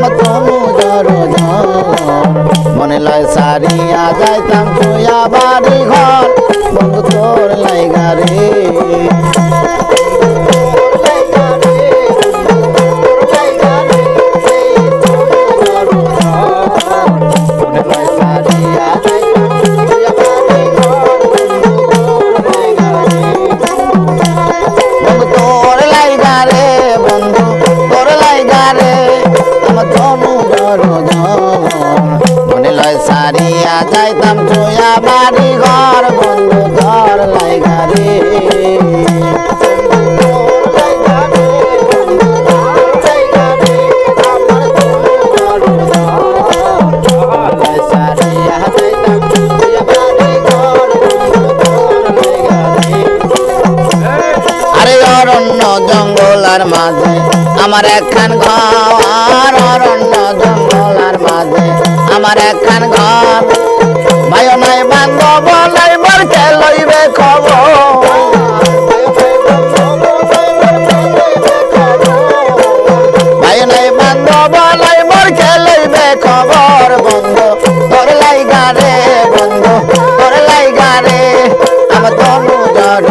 আমার তনু জর মনে লয় সারিয়া যাইতাম তুইয়া বাড়ি ঘর বন্ধু তোর লাইগা রে সারিয়া যাইতাম তুইয়া বাড়ি ঘর বন্ধু তোর লাইগা রে আরে অরণ্য জঙ্গলার মাঝে আমার একখান ঘর অরণ্য জঙ্গলার মাঝে আমার একখান ঘর ভাই নাই বান্ধব নাই মোর কে লইবে খবর ভাই নাই বান্ধব নাই মোর কে লইবে খবর বন্ধু তোর লাইগা রে বন্ধু তোর লাইগা রে আমার তনু জর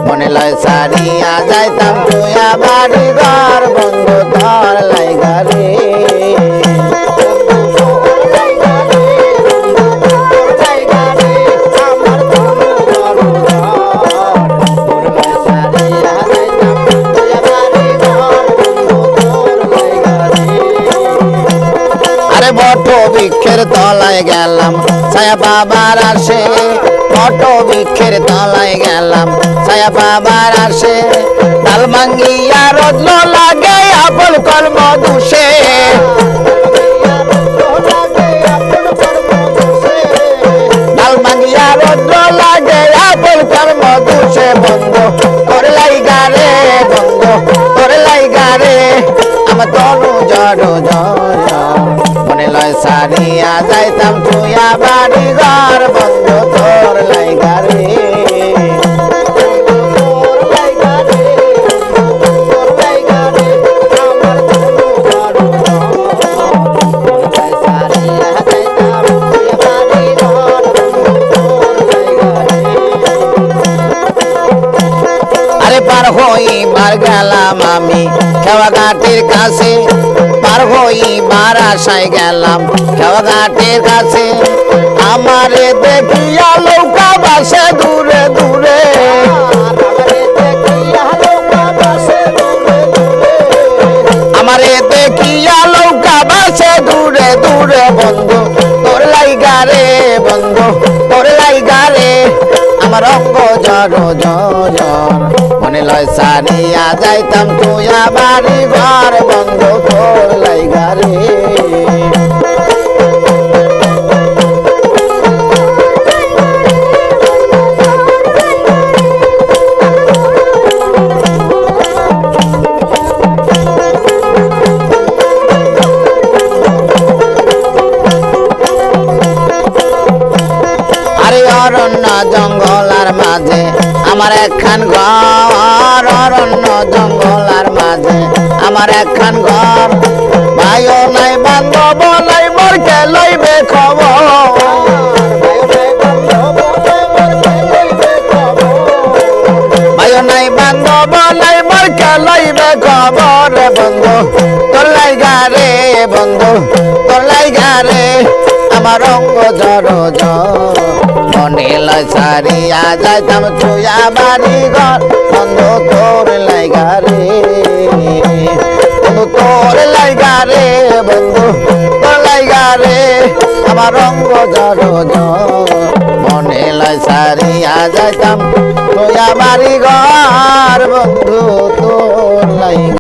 মনে লয় সারিয়া যাইতাম তুইয়া বাড়ি ঘর বন্ধু তোর লাইগা রে বট বৃক্ষের তলায় গেলাম ছায়া বাবার আসে বট বৃক্ষের তলায় গেলাম ছায়া বাবার আসে ডাল ভাঙ্গিয়া রত্ন লাগে আপন কর্ম দোষে ডাল ভাঙ্গিয়া রত্ন লাগে আপন কর্ম দোষে বন্ধু তোর লাইগা রে বন্ধু তোর লাইগা রে আমার তনু জর মনে লয় সারিয়া যাইতাম তুইয়া বাড়ি ঘর বন্ধু তোর লাইগা রে আরে পার হইবার গেলাম আমি খেওয়া ঘাটের কাছে পার হইবার আশায় গেলাম খেওয়া ঘাটের কাছে আমারে দেখিয়া নৌকা বাসে দূরে দূরে আমারে দেখিয়া নৌকা বাসে দূরে দূরে বন্ধু তোর লাইগা রে বন্ধু তোর লাইগা রে আমার অঙ্গ জর মনে লয় সারিয়া যাইতাম তুইয়া বাড়ি ঘর বন্ধু তোর লাইগা রে অরণ্য জঙ্গলার মাঝে আমার একখান ঘর অরণ্য জঙ্গলার মাঝে আমার একখান ঘর ভাইও নাই বান্ধব নাই মোর কে লইবে খবর ভাইও নাই বান্ধব নাই মোর কে লইবে খবর বন্ধু তোর লাইগা রে বন্ধু তোর লাইগা রে আমার অঙ্গ জর মনে লয় সারিয়া যাইতাম তুইয়া বাড়ি ঘর বন্ধু তোর লাইগা রে বন্ধু তোর লাইগা রে বন্ধু তোর লাইগা রে আমার অঙ্গ জর মনে লয় সারিয়া যাইতাম তুইয়া বাড়ি ঘর বন্ধু তোর লাইগা